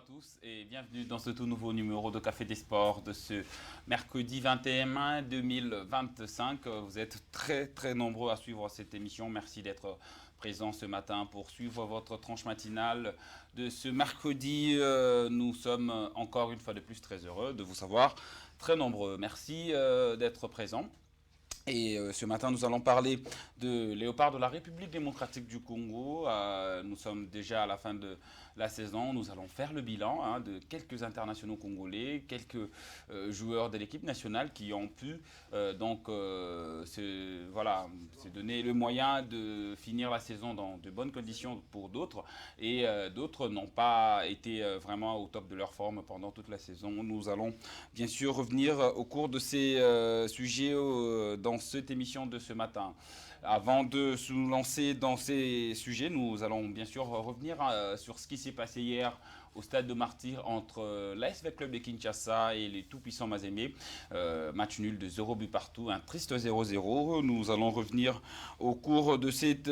à tous et bienvenue dans ce tout nouveau numéro de Café des Sports de ce mercredi 21 mai 2025. Vous êtes très nombreux à suivre cette émission. Merci d'être présents ce matin pour suivre votre tranche matinale de ce mercredi. Nous sommes encore une fois de plus très heureux de vous savoir très nombreux. Merci d'être présents. Et ce matin, nous allons parler de Léopard de la République démocratique du Congo. Nous sommes déjà à la fin de la saison. Nous allons faire le bilan de quelques internationaux congolais, quelques joueurs de l'équipe nationale qui ont pu se donner le moyen de finir la saison dans de bonnes conditions pour d'autres. Et d'autres n'ont pas été vraiment au top de leur forme pendant toute la saison. Nous allons bien sûr revenir au cours de ces sujets dans cette émission de ce matin. Avant de se lancer dans ces sujets, nous allons bien sûr revenir sur ce qui s'est passé hier au stade de Martyrs entre l'ASV Club de Kinshasa et les tout-puissants Mazembe. Match nul de 0 but partout, un triste 0-0. Nous allons revenir au cours de cette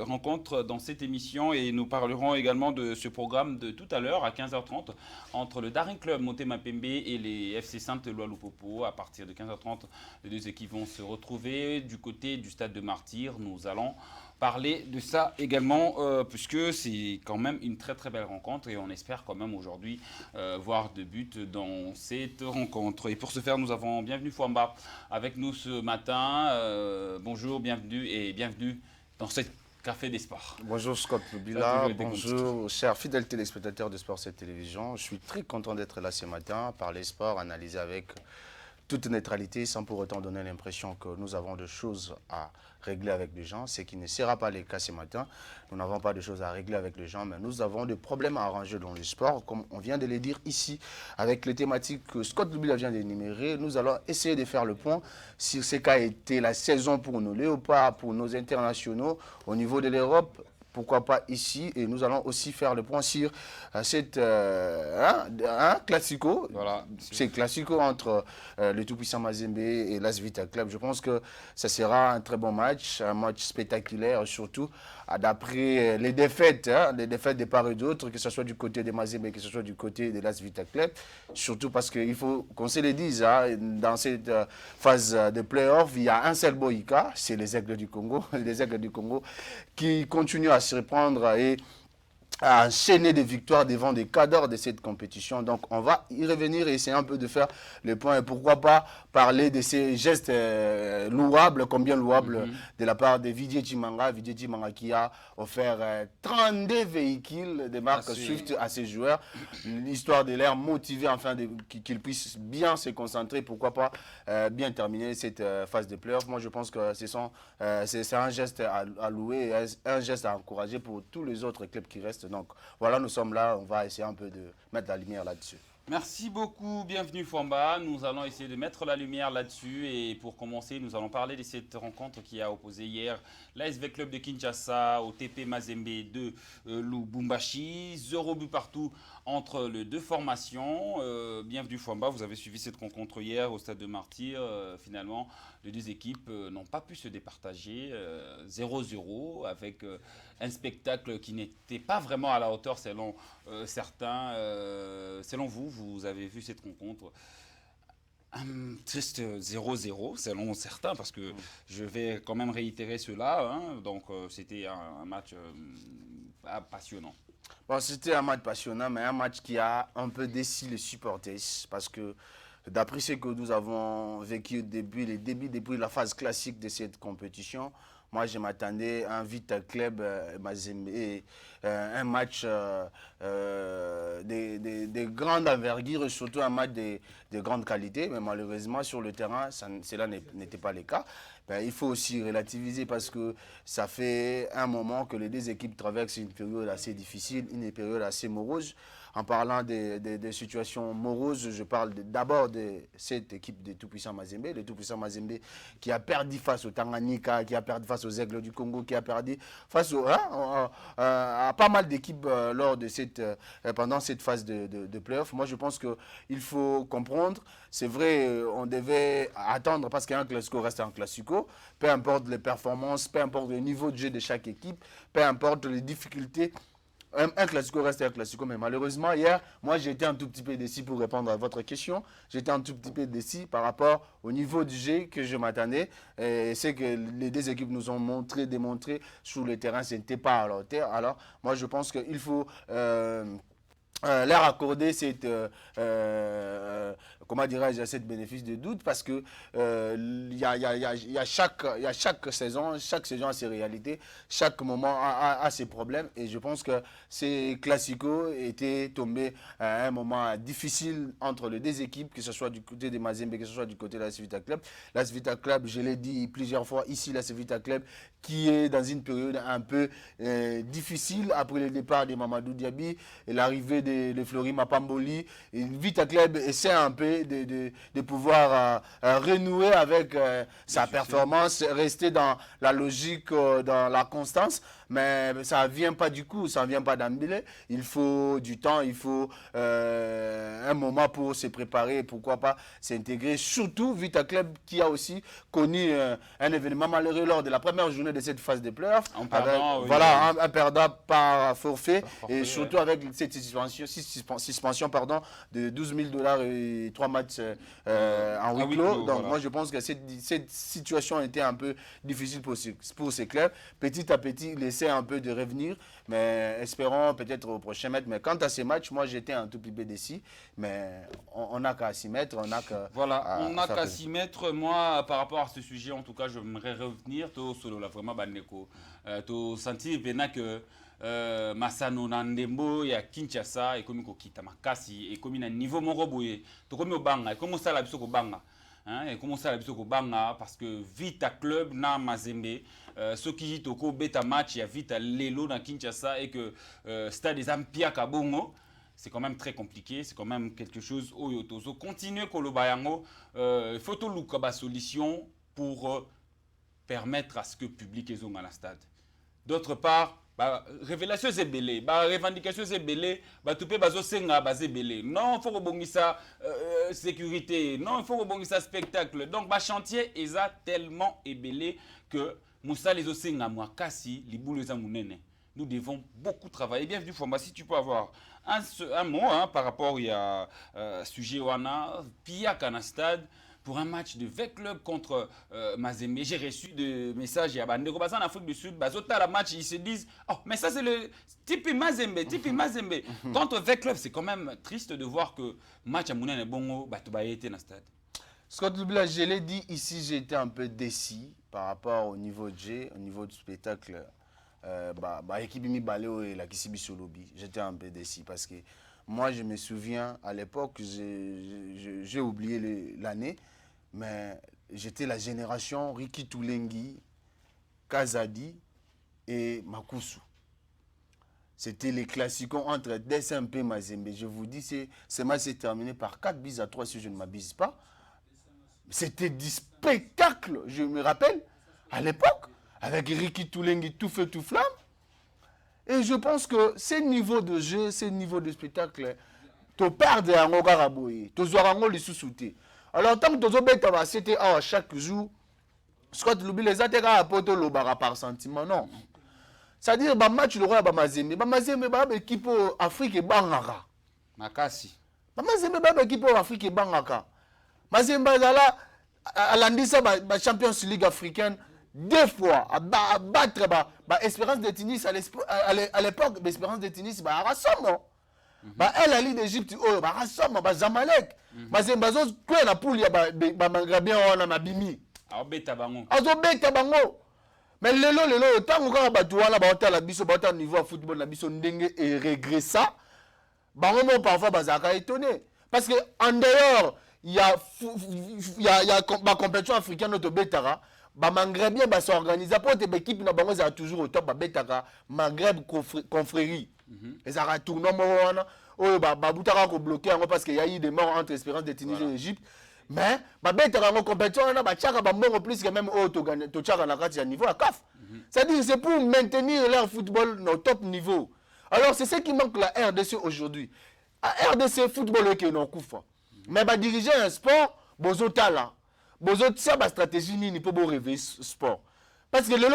rencontre dans cette émission et nous parlerons également de ce programme de tout à l'heure à 15h30 entre le Daring Club Motema Pembe et les FC Saint-Éloi Lupopo. À partir de 15h30, les deux équipes vont se retrouver du côté du stade de Martyrs. Nous allons parler de ça également puisque c'est quand même une très belle rencontre et on espère quand même aujourd'hui voir de buts dans cette rencontre. Et pour ce faire, nous avons Bienvenue Fouamba avec nous ce matin. Bonjour, bienvenue dans ce Café des Sports. Bonjour Scott Lubila, bonjour chers fidèles téléspectateurs de Sport 7 Télévision. Je suis très content d'être là ce matin, parler sport, analyser avec toute neutralité sans pour autant donner l'impression que nous avons des choses à régler avec les gens, ce qui ne sera pas le cas ce matin. Nous n'avons pas de choses à régler avec les gens, mais nous avons des problèmes à arranger dans le sport, comme on vient de le dire ici, avec les thématiques que Scott Lubila vient d'énumérer. Nous allons essayer de faire le point sur ce qu'a été la saison pour nos léopards, pour nos internationaux au niveau de l'Europe. Pourquoi pas ici, et nous allons aussi faire le point sur cette classico, Voilà, c'est classico entre le tout-puissant Mazembe et l'AS Vita Club. Je pense que ça sera un très bon match, un match spectaculaire, surtout d'après les défaites de part et d'autre, que ce soit du côté de Mazembe, que ce soit du côté de l'AS Vita Club. Surtout parce qu'il faut qu'on se le dise, dans cette phase de play-off, il y a un seul Boïka, c'est les Aigles du Congo, les Aigles du Congo qui continuent à se reprendre et à enchaîner des victoires devant des cadres de cette compétition. Donc on va y revenir et essayer un peu de faire le point. Et pourquoi pas parler de ces gestes louables, combien louables, de la part de Didier Chimanga qui a offert 32 véhicules de marque Swift à ses joueurs, l'histoire de l'air motivé afin qu'ils puissent bien se concentrer, pourquoi pas bien terminer cette phase de playoff. Moi je pense que c'est un geste à louer, un geste à encourager pour tous les autres clubs qui restent. Donc voilà, nous sommes là, on va essayer un peu de mettre la lumière là-dessus. Merci beaucoup, Bienvenue Fouamba. Nous allons essayer de mettre la lumière là-dessus et pour commencer, nous allons parler de cette rencontre qui a opposé hier l'ASV Club de Kinshasa au TP Mazembe de Lubumbashi. 0 but partout entre les deux formations. Bienvenue Fouamba, vous avez suivi cette rencontre hier au stade de Martyrs. Finalement, les deux équipes n'ont pas pu se départager. 0-0 avec un spectacle qui n'était pas vraiment à la hauteur selon certains. Selon vous, vous avez vu cette rencontre un triste 0-0 selon certains parce que je vais quand même réitérer cela. Donc c'était un match passionnant. Bon, c'était un match passionnant, mais un match qui a un peu déçu les supporters parce que d'après ce que nous avons vécu depuis la phase classique de cette compétition, moi, je m'attendais à un Vita Club Mazembe, un match de grande envergure, surtout un match de grande qualité. Mais malheureusement, sur le terrain, cela n'était pas le cas. Ben, il faut aussi relativiser parce que ça fait un moment que les deux équipes traversent une période assez difficile, une période assez morose. En parlant des situations moroses, je parle d'abord de cette équipe de tout-puissant Mazembe, le tout-puissant Mazembe qui a perdu face au Tanganyika, qui a perdu face aux Aigles du Congo, qui a perdu face à pas mal d'équipes pendant cette phase de play-off. Moi, je pense qu'il faut comprendre, c'est vrai, on devait attendre parce qu'un classico reste un classico, peu importe les performances, peu importe le niveau de jeu de chaque équipe, peu importe les difficultés Un classico reste un classico, mais malheureusement, hier, moi, j'ai été un tout petit peu déçu pour répondre à votre question. J'étais un tout petit peu déçu par rapport au niveau du jeu que je m'attendais. C'est que les deux équipes nous ont démontré sur le terrain, ce n'était pas à leur hauteur. Alors, moi, je pense qu'il faut leur accorder comment dirais-je, cette bénéfice de doute parce que il y a chaque saison a ses réalités, chaque moment a ses problèmes et je pense que ces classicos étaient tombés à un moment difficile entre les deux équipes, que ce soit du côté de Mazembe, que ce soit du côté de la Civita Club. La Civita Club, je l'ai dit plusieurs fois ici, la Civita Club qui est dans une période un peu difficile après le départ de Mamadou Diaby et l'arrivée de Flori Mapamboli. Et Vita Club essaie un peu de pouvoir renouer avec sa performance, rester dans la logique, dans la constance. Mais ça ne vient pas du coup, ça ne vient pas d'emblée. Il faut du temps, il faut un moment pour se préparer, pourquoi pas s'intégrer. Surtout Vita Club qui a aussi connu un événement malheureux lors de la première journée de cette phase de playoff. Voilà, un perdant par forfait, et surtout avec cette suspension de 12 000 $ et 3 matchs en huis clos. Donc moi je pense que cette situation était un peu difficile pour ces clubs. Petit à petit, il essaie un peu de revenir, mais espérons peut-être au prochain match. Mais quant à ces matchs, moi j'étais un tout petit peu déçu, mais on n'a qu'à s'y mettre, on n'a qu'à... Voilà, on n'a qu'à s'y mettre. Moi, par rapport à ce sujet, en tout cas, j'aimerais revenir solo là vraiment baneko. To sentir bien que Masano Nandembo ya Kinshasa et comme kokita makasi et comme na niveau moko boye to comme obanga et comme ça la biso ko banga. Et comment ça la biso ko banga parce que Vita Club na Mazembe ceux qui toko beta match ya Vita Lelo na Kinshasa et que stade des Ampia Kabongo. C'est quand même très compliqué, c'est quand même quelque chose où il faut continuer Kolobayango, il faut tout le solution pour permettre à ce que le public ait dans le stade. D'autre part, révélation c'est belé, revendication c'est belé, tout peut bazo senga basé belé. Non, il faut rebondir ça sécurité, non, il faut rebondir ça spectacle. Donc chantier est tellement ébélé que Moussa les osenga moi kasi les boules les amounene. Nous devons beaucoup travailler. Bienvenue Fomba, si tu peux avoir un mot par rapport à sujet Wana, Pia Stade pour un match de 20 clubs contre Mazembe. J'ai reçu des messages à Bandeko en Afrique du Sud. Bazota la match, ils se disent oh mais ça c'est le type Mazembe. Contre 20 clubs, c'est quand même triste de voir que match à Mounen et Bongo Batuba était dans le stade. Scott Lubila, je l'ai dit ici, j'ai été un peu déçu par rapport au niveau de jeu, au niveau du spectacle. Équipe mi baléo et la Kissibi Solobi. J'étais un peu déçu parce que moi je me souviens à l'époque, j'ai oublié l'année, mais j'étais la génération Riki Toulengi, Kazadi et Makusu. C'était les classiques entre DSMP et Mazembe. Je vous dis, ce match s'est terminé par 4-3 si je ne m'abuse pas. C'était du spectacle, je me rappelle, à l'époque. Avec Riki Toulengi, tout feu, tout flamme. Et je pense que ces niveaux de jeu, ces niveaux de spectacle, tu perds un Ogaraboui, tu as un sous-souté. Alors, tant que tu as c'était chaque jour, Scott Lubi les a apporté le bar par sentiment, non. C'est-à-dire, le match, le roi, Mazembe, équipe Afrique et Bangaka. Makasi. Mazembe, équipe Afrique et Bangaka. Mazembe, à l'Andissa, la Champions League africaine, 2 fois à battre l'Espérance de Tunis à l'époque, l'Espérance de Tunis, elle a l'île d'Égypte, elle a Zamalek. Mazembazo, quoi la poule, il y a Mangrabien, on a Bimi. Mais le temps où on a battu la biso, au niveau football, la biso ndenge et régressa, parfois, bazaka étonné. Parce qu'en dehors, il y a la compétition africaine de Betara. Maghreb bien s'organiser pour tes équipes na bango za toujours au top betaka Maghreb confrérie et ça va tourner moi oh butaka ko bloquer parce qu'il y a eu des morts entre Espérance de Tunis et Égypte mais betaka en compétition na ba chaka ba mbongo plus que même au to chaka na kati ya niveau à CAF. C'est-à-dire c'est pour maintenir leur football au top niveau. Alors c'est ce qui manque la RDC aujourd'hui. La RDC football qui non koufa. Mais ba diriger un sport bozotala. Bozo tia ba stratégie nini pour rêver sport parce que le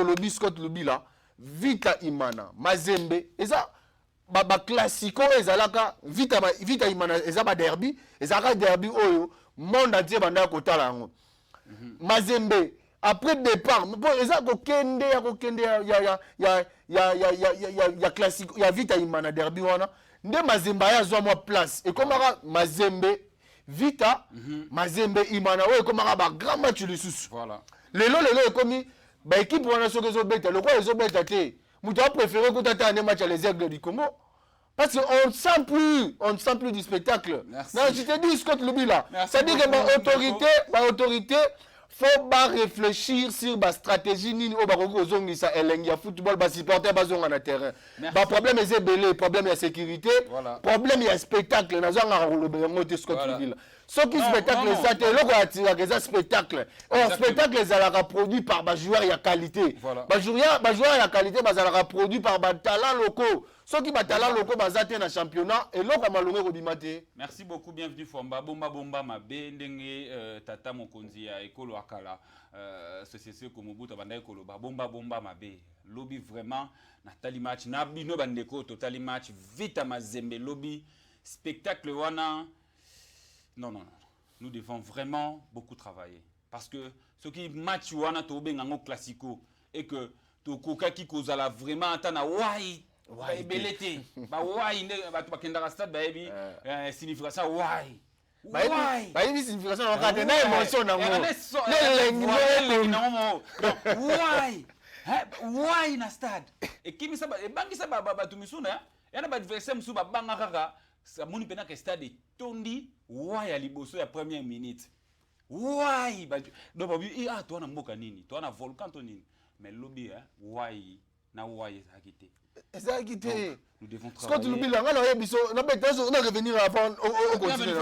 lobby Scott lobby là Vita Imana Mazembe et ça ba classico ezalaka vita imana ezaba derby ezalaka derby oyo monde entier banda kotala yango Mazembe après départ bon eza kokende ya classico ya vita imana derby wana nde Mazembe ya zwa moi place et comme Mazembe vita Mazembe imana oyo komaka ba grand match lisusu voilà lelo ekomi ba équipe wana soki ezobeta lokwa ezobeta te mutu a préféré kotata ane match à les Aigles du Congo parce qu'on ne sent plus du spectacle. Merci. Non, je te dis Scott Lubila, c'est-à-dire que l'autorité faut pas réfléchir sur la stratégie ni au Barogo zongisa elengi football ba supporter ba zonga na terrain. Ba problème est belé, problème de sécurité, problème de spectacle na zonga rolobe ngote Scott Lubila. Ce qui spectacle ça te loko atira que ça spectacle. Or spectacle ezalaka produit par ba joueur ya qualité. Ba joueur ya qualité bazalaka produit par ba talent locaux. Ceux qui battent loko bazate na championnat et loko malongé robimate. Merci beaucoup, bienvenue Fomba bomba mabe ndenge tata mokonzi ya ekolo akala CCC Komobuta banda ekolo bomba mabe lobby vraiment Nathalie match na bino bandeko totali match vite Mazembe lobby spectacle wana non nous devons vraiment beaucoup travailler parce que ce qui match wana to bengango classico et que to kokaki kozala vraiment atana wai belete ba why ne ba to bakenda stade ba ebi signification why ba ebi signification on ka na émotion na mo why na stade et kimi sa e bangi sa ba tumisuna yana ba adversaire musu ba banga kaka sa moni pena que stade tondi why ali boso ya première minute why ba do ba bi ah to na mboka nini to na volcan to nini mais lobby why na why hakite. Nous devons travailler. Scott Lubila, on a revenir avant au continent.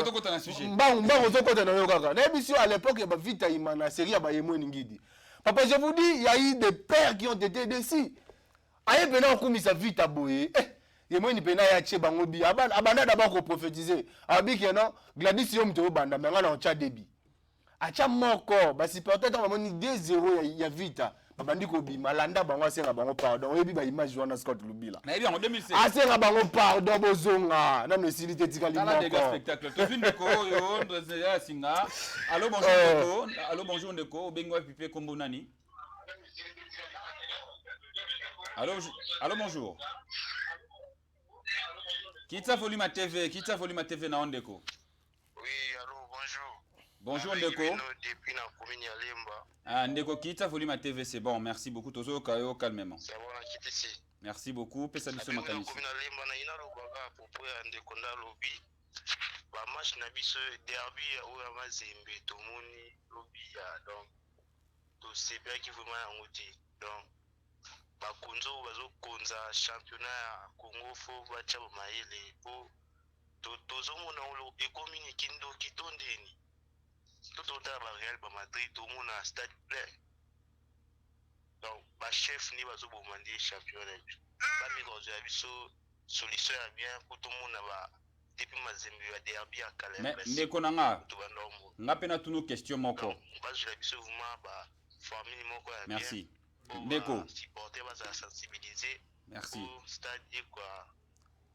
À l'époque, il y avait vite à série à Ngidi. Papa, je vous dis, il y a eu des pères qui ont été déçus. Aïe, maintenant, on commence à vite à bouer. Il y a une peine à Tché Bangobi. Abanda d'abord prophétiser. Abi qui non, Gladys Yom Teo Banda, mais on a un chat débit. A Tcha Moko, si peut-être on a 2-0, il y a vite. Babandi ko bima landa bango asenga bango pardon oyebi ba image wana Scott Lubila na bien en 2016 asenga bango pardon bozonga na no sili te tikali moko des spectacle to vinde ko yo ndezela singa allo bonjour ndeko allo bonjour ndeko bengo pipe kombo nani allo bonjour Kitsa volume TV na ondeko. Oui allo bonjour. Bonjour Ndeko. Depuis la commune ya Lemba. Ah Ndeko Kita Volume TV c'est bon, merci beaucoup Tozo Kayo calmement. C'est bon Kitisi. Merci beaucoup, pesa biso makanisi. Commune ya Lemba na ina lokaka popo ya Ndeko nda lobby. Ba match na biso derby o ya Mazembe tomoni lobby ya donc to c'est bien qui vraiment yango ti. Donc ba konzo bazo konza championnat ya Congo fo ba tshaba maele po tozo mona lo ekomi kindo kitondeni. Tout autant va Real Madrid tout le monde a stade plein. Donc ma chef ni va zo bomandi championnat. Ba mi dans une solution bien pour tout le monde va depuis Mazembe va derby à Calais. Mais Ndeko nanga. Ngapena tuno question moko. Ba je la biso vraiment ba famille moko ya bien. Merci. Ndeko. Supporter va se sensibiliser. Merci. Stade et quoi.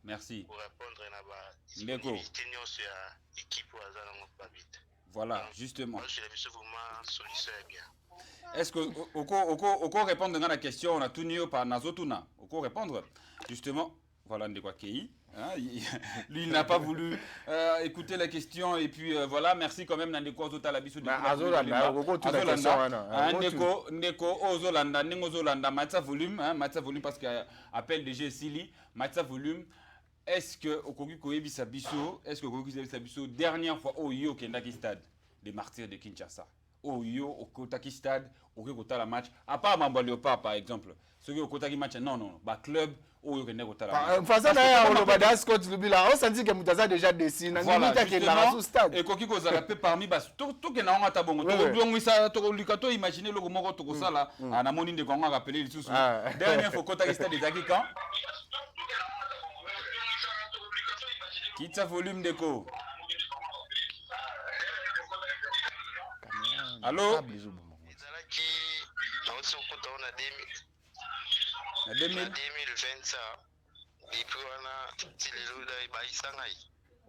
Merci. Pour répondre à ba Ndeko. tenir sur équipe wa za na pas vite. Voilà, justement. Est-ce que Oko répondre à la question, on a tout nié par Nazotuna. Oko répondre, justement, voilà Ndekwa Kei. Lui, il n'a pas voulu écouter la question et puis voilà, merci quand même Ndeko Ozota Labiso de Ndeko Ozolanda, Ningozolanda, Matza volume parce qu'il appelle DG Sili, Matza volume. Est-ce que Okoki Koyebi Biso, dernière fois au Yo Kendaki Stade, des martyrs de Kinshasa, au Yo au Kotaki Stade, au Kota la match, à part Mambaliopa par exemple, ceux qui au Kotaki match, non, bah club, au Yo Kendaki Kota la match. Façon d'ailleurs, on va dire Scott Lubila, on sentit que Moutaza déjà dessiné, voilà, justement, et Koki Kozala peut parmi, bah, tout que n'a pas tabongo, tout Lukato, imaginez le Gomoro Tokosala, à Namoni de Kongo rappelé les sous. Dernière fois Kotaki Stade des Akikan. Quitte sa volume d'écho. Allô? En 2020, depuis on a tilelo da baisangai.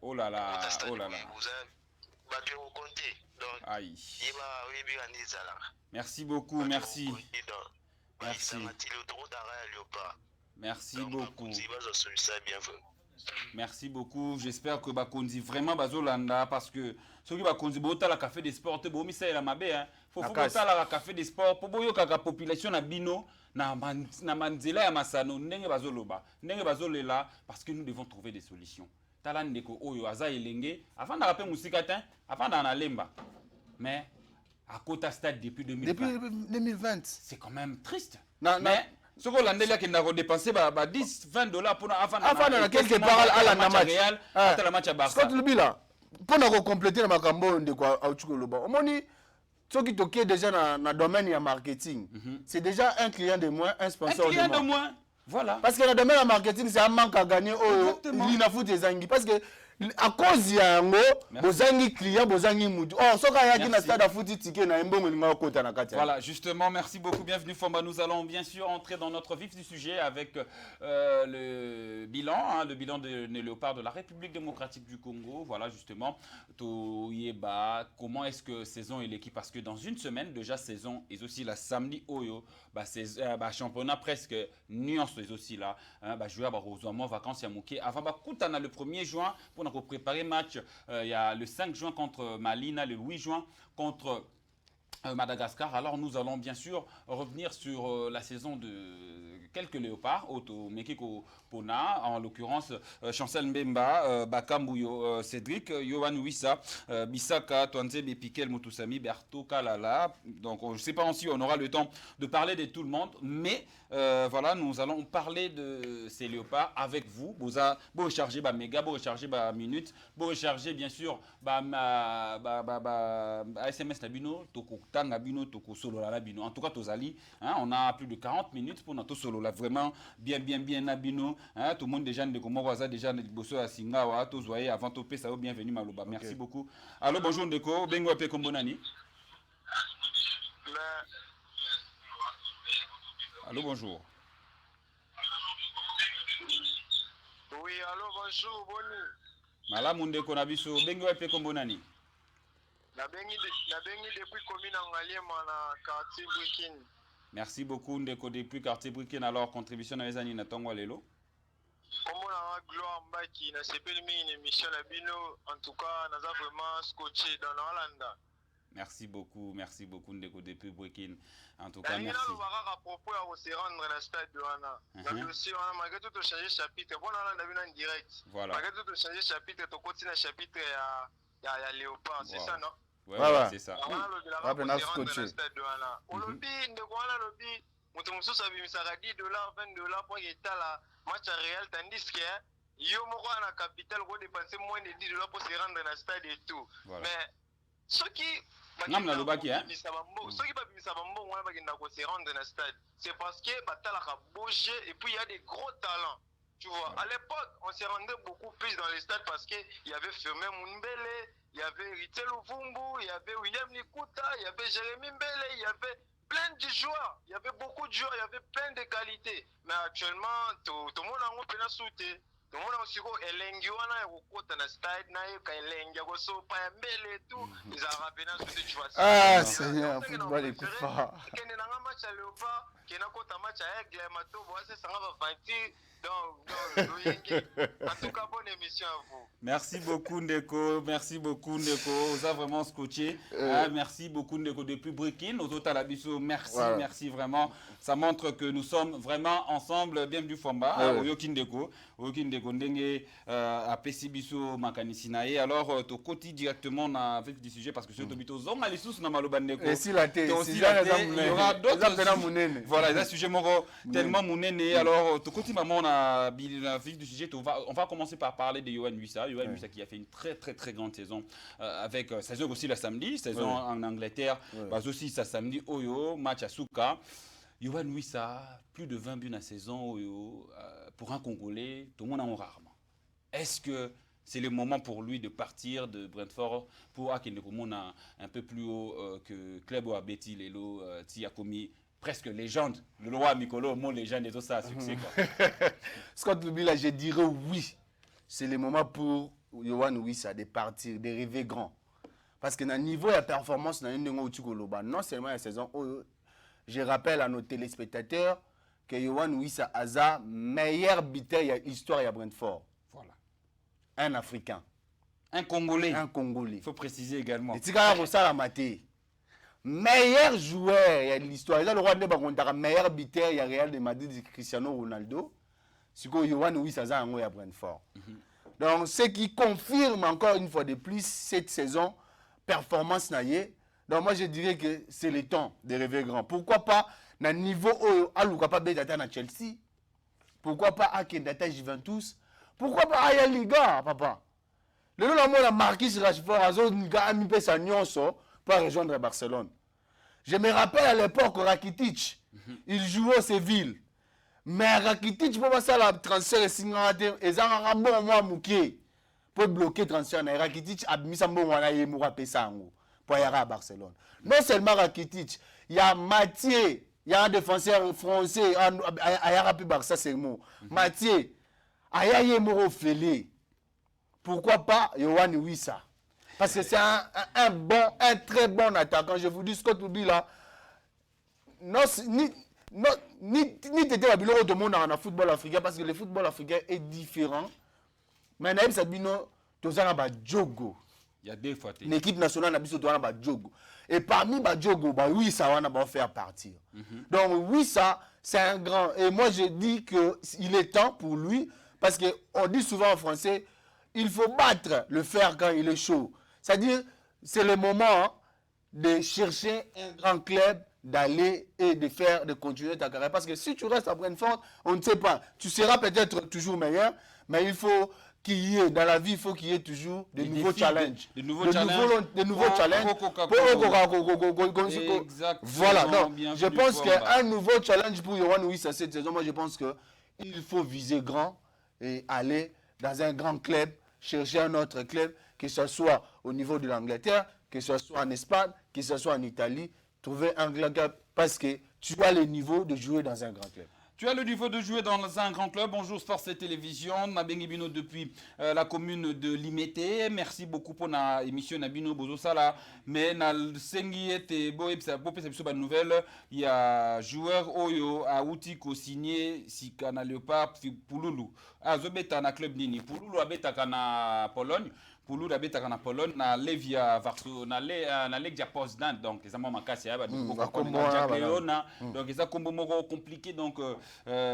Oh là là, oh là là. Vous avez battu au compter. Donc, Aïe. il va oui bien Nizala. Merci beaucoup, merci. Merci. Merci beaucoup. Merci beaucoup. J'espère que Bakonzi vraiment Bazolanda parce que ceux qui Bakonzi bota la café des sports te bomi ça la mabe hein. Faut bota la café des sports pour boyo kaka population na bino na manzela ya masano ndenge bazoloba ndenge bazolela parce que nous devons trouver des solutions. Tala ndeko oyo aza elenge avant na rapé musika tin avant na lemba. Mais à Kota Stade depuis 2020. Depuis 2020. C'est quand même triste. Mais ce qu'on a dépensé 10, 20 dollars pour faire quelque part à la match Real, à la match à Barça. Scott Lubila, pour compléter le macambo de quoi Loba. On m'a ceux qui toquent déjà dans le domaine du marketing, c'est déjà un client de moins, un sponsor de moins. Un client de moins. Voilà. Parce que dans le domaine du marketing, c'est un manque à gagner. Il a foutu des anguilles. Parce que à cause il y a un mot, bozangi client, bozangi moudou. Oh, ce qu'il y a qui n'a stade à foutu ticket na imbo mwenga kota na katia. Voilà, justement, merci beaucoup, bienvenue Fomba. Nous allons bien sûr entrer dans notre vif du sujet avec le bilan de Léopard de la République démocratique du Congo. Voilà, justement, Toyeba, comment est-ce que saison et l'équipe, parce que dans une semaine déjà saison et aussi la samedi Oyo, championnat presque nuance et aussi là, jouer à Barroso, vacances à Mouké. Avant Koutana le 1er juin pour nous préparer match, il y a le 5 juin contre Malina, le 8 juin contre Madagascar. Alors nous allons bien sûr revenir sur la saison de quelques léopards, Otto Mekiko Pona, en l'occurrence Chancel Mbemba, Bakambuyo, Cédric, Yohan Wissa, Bissaka, Twanze Bepikel, Moutoussami, Berto Kalala. Donc je ne sais pas si on aura le temps de parler de tout le monde, mais voilà, nous allons parler de ces léopards avec vous. Vous rechargez méga, vous rechargez minutes, vous rechargez bien sûr SMS Nabino, Toko Tanga Bino, Toko Solo la Bino. En tout cas, Tozali, on a plus de 40 minutes pour notre solo là, vraiment bien Nabino. Tout le monde déjà de comment voit déjà de bosso à Singawa, Tozoye avant Topé, ça va bienvenue Maloba. Merci beaucoup. Allô, bonjour Ndeko, Bengo Pe Kombonani. Allô, bonjour. Oui, allô, bonjour, Boni. Malamu Ndeko Nabiso, Bengo Pe Kombonani. Nabengi depuis commune Angaliema na quartier Brikin. Merci beaucoup Ndeko depuis quartier Brikin. Alors, contribution à les années Natongo Lelo. Comme on a gloire Mbaki, na sepeli une émission na bino, en tout cas, nous avons vraiment scotché dans l'Hollande. Merci beaucoup Ndeko depuis Brikin. En tout cas, merci. On va à propos de se rendre dans le stade de Wana. Malgré tout, changer chapitre. Bon, on a vu en direct. Voilà. Malgré tout, changer chapitre, tu continues le chapitre à Léopard, c'est ça, non? Ouais, c'est ça. On a le dans le stade de Wana. Au lobby, mutu abimisaka 10 dollars 20 dollars pour qu'il la match à Real, tandis que yo moko na capitale ko dépenser moins de 10 dollars pour se rendre dans le stade et tout. Voilà. Mais ceux qui Namna lobaki hein. Ceux qui pas bimisa bambo wana bakenda ko se rendre dans le stade, c'est parce que batalaka bouger et puis il y a des gros talents. Tu vois, à l'époque, on se rendait beaucoup plus dans les stades parce qu'il y avait Firmin Moumbele, il y avait Ritel Ovumbu, il y avait William Nikuta, il y avait Jérémy Mbele, il y avait plein de joueurs, il y avait beaucoup de joueurs, il y avait plein de qualités. Mais actuellement, tout le monde a un peu sauté. Tout le monde a aussi elengi wana ya kokota na stade na yo ka elengi ya kosopa ya mbele tout. Ils ont rappelé na sauté, tu vois. Ah, Seigneur, football est fort. Kende na match à Léopard, kena kota match à Aigle, Matobo, c'est ça va fanti. Donc, en tout cas, bonne émission à vous. Merci beaucoup Ndeko, vous avez vraiment scotché. Merci beaucoup Ndeko depuis Brikin, aux autres à la biso, merci vraiment. Ça montre que nous sommes vraiment ensemble. Bienvenue Fomba, Oyoki Ndeko Ndenge à Pessi biso Makanisinae. Alors, tu côté directement avec du sujet parce que c'est Tobito Zonga les sous na Maloba Ndeko. Et si la thé, il y aura d'autres. Voilà, il y a un sujet tellement mounene. Alors, tu côté maman on vif du sujet, on va commencer par parler de Yohan Wissa. Yohan Wissa qui a fait une très grande saison avec saison aussi la samedi, saison en Angleterre, aussi sa samedi Oyo, match à Souka. Yohan Wissa, plus de 20 buts dans la saison Oyo, pour un Congolais, tout le monde en a rarement. Est-ce que c'est le moment pour lui de partir de Brentford pour Akende Komona un peu plus haut que Club ou Abeti Lelo Tiakomi presque légende. Le roi Mikolo, mon légende et tout ça, succès. Quoi. Scott Lubila, je dirais oui. C'est le moment pour Yohan Wissa de partir, de rêver grand. Parce que dans le niveau de performance, non seulement la saison, je rappelle à nos téléspectateurs que Yohan Wissa a meilleur buteur de l'histoire de Brentford. Voilà. Un Africain. Un Congolais. Un Congolais. Il faut préciser également. Meilleur joueur de l'histoire. Il a le roi de Bagonda, meilleur buteur de Real de Madrid, Cristiano Ronaldo. C'est que Yohan Wissa a à Brentford. Donc, ce qui confirme encore une fois de plus cette saison, performance naïe. Donc, moi, je dirais que c'est le temps de rêver grand. Pourquoi pas, dans le niveau où Alouka pas Bédata à Chelsea? Pourquoi pas à Kendata Juventus? Pourquoi pas à Liga, papa? Le nom de Marquis Rashford a mis sa nyonso pour rejoindre Barcelone. Je me rappelle à l'époque, Rakitic, il jouait au Séville. Mais Rakitic, pour passer à la transfert, ils ont un bon mois mouké pour bloquer le transfert. Rakitic a mis un bon mois pour aller à Barcelone. Non seulement Rakitic, il y a Mathieu, il y a un défenseur français, il y a un Barça, c'est le mot. Mathieu, il y a un Félé. Pourquoi pas Yohan Wissa? Parce que c'est un très bon attaquant. Je vous dis, Scott Loubi là, ni t'étais à Bilo de monde dans le football africain parce que le football africain est différent. Mais Naïm Sabino, tu as un Djogo. Il y a des fois. L'équipe nationale a besoin de Djogo. Et parmi Djogo, oui, ça va faire partir. Donc, oui, ça, c'est un grand. Et moi, je dis qu'il est temps pour lui, parce qu'on dit souvent en français, il faut battre le fer quand il est chaud. C'est-à-dire, c'est le moment de chercher un grand club, d'aller et de continuer ta carrière. Parce que si tu restes à Brentford, on ne sait pas. Tu seras peut-être toujours meilleur, mais il faut qu'il y ait, dans la vie, il faut qu'il y ait toujours de nouveaux challenges. De nouveaux challenges. Voilà, donc je pense qu'un nouveau challenge pour Yohan Wissa cette saison, moi je pense qu'il faut viser grand et aller dans un grand club, chercher un autre club, que ce soit au niveau de l'Angleterre, que ce soit en Espagne, que ce soit en Italie, trouver un grand club parce que tu as le niveau de jouer dans un grand club. Tu as le niveau de jouer dans un grand club. Bonjour Sport et Télévision. Nabengi Bino depuis la commune de Limete. Merci beaucoup pour la émission Nabino Bozosala. Mais na sengi ete boepsa biso ba nouvelle. Il y a joueur Oyo a outi ko signé Sika na Leopard Pululu. Azobeta na club nini. Pululu abeta kana Pologne. Pululu abeta na Pologne na Levia Varsovie na Legia Poznan donc les amants makasi ya ba donc ça combo moko compliqué donc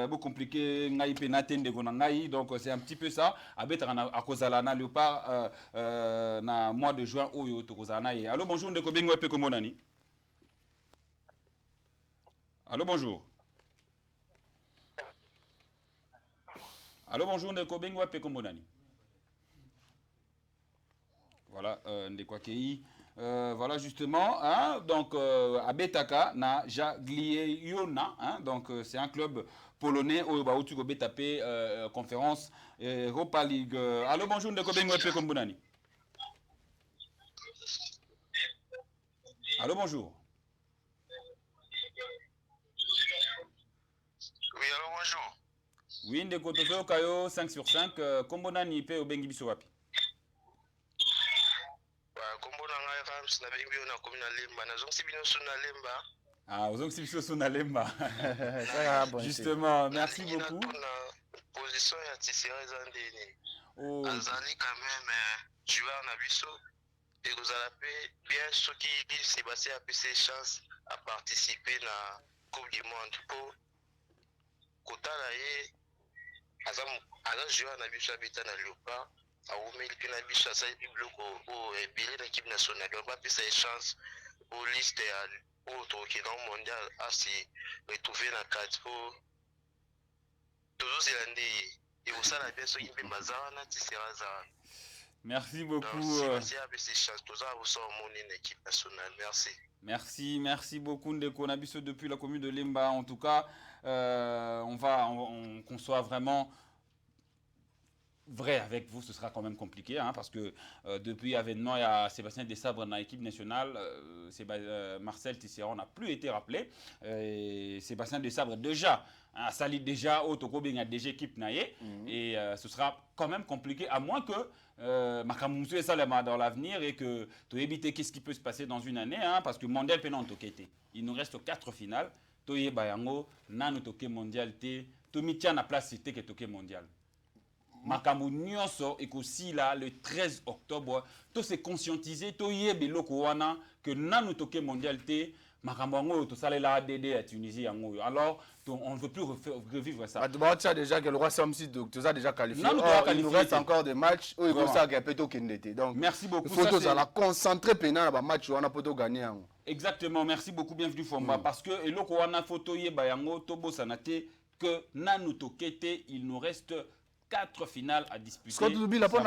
beaucoup compliqué ngai pe na tende ko na ngai donc c'est un petit peu ça abeta na akozala na Leopard na mois de juin oyo to kozana ye. Allô bonjour ndeko bengo pe komona ni. Allô bonjour. Allô bonjour ndeko bengo pe komona ni. Voilà, voilà justement, hein, donc Abetaka na Jagliona, hein, donc c'est un club polonais au Baoutuko Betapé conférence Europa League. Allô bonjour ndeko bengo pe kombunani. Allô bonjour. Oui, allô bonjour. Oui ndeko tozo kayo 5 sur 5 kombunani pe obengi biso wapi. Na bengi na komina lemba na zongi bino sona lemba. Ah, zongi bino sona lemba. Justement, merci beaucoup. Na position ya Tisséré Zandeni. Oh. Azali quand même joueur na biso et vous allez bien ceux qui Sébastien a ses chances à participer na Coupe du Monde pour kotala ye azam joueur na biso habita na Léopard. Aoumeli pina biso asali biloko oyo ebele na équipe nationale on va apesa ye chance au liste ya oyo tokokenda mondial asi retrouve na kati po tozozela nde ekosala bien soki mpe baza wana tisera aza wana. Merci beaucoup. Merci beaucoup Ndeko Nabiso depuis la commune de Limba. En tout cas, on conçoit vraiment vrai avec vous, ce sera quand même compliqué, hein, parce que depuis l'avènement, il y a Sébastien Desabre dans l'équipe nationale. Marcel Tisserand n'a plus été rappelé. Sébastien Desabre déjà a sali déjà au Toko a déjà équipe naïe. Et ce sera quand même compliqué, à moins que Makamoussou et Salema dans l'avenir et que tu évites qu'est-ce qui peut se passer dans une année, hein, parce que Mondial Pénan Tokete. Il nous reste 4 finales. Toye Bayango, Nanu Toke Mondial T. Tomi tient la place c'était que Toke Mondial. Makamou nyonso et qu'aussi là le 13 octobre tout s'est conscientisé to yebe loko wana que nanu toke mondialité Makamou tout ça là DD à Tunisie alors on ne veut plus revivre ça. Tu vois déjà que le roi Samsi tout ça déjà qualifié. Il nous reste encore des matchs où il faut ça qu'il peut kendete. Donc merci beaucoup. Il faut que ça la concentrer pendant le match où on a poto gagner. Exactement, merci beaucoup, bienvenue Fomba parce que et loko wana photo yeba yango tobo sanate que nanu tokete il nous reste 4 finales à disputer. Scott Loubi, la pour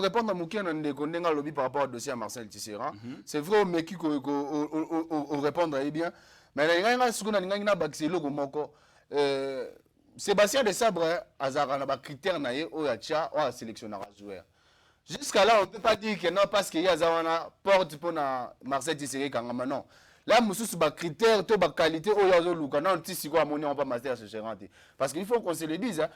répondre à Moukia Ndenga Lobby par rapport au dossier à Marcel Tisserand. C'est vrai, mais qui répondre eh bien. Mais il y a ce qu'on a dit Baxelo Moko. Sébastien Desabre, Azara n'a critère naïe au Yacha ou à sélectionner un joueur. Jusqu'à là, on ne peut pas dire que non, parce qu'il y a Zawana porte pour Marcel Tisserand quand non. Là, nous avons des critères, des qualités, parce qu'il faut qu'on se le dise. Hein.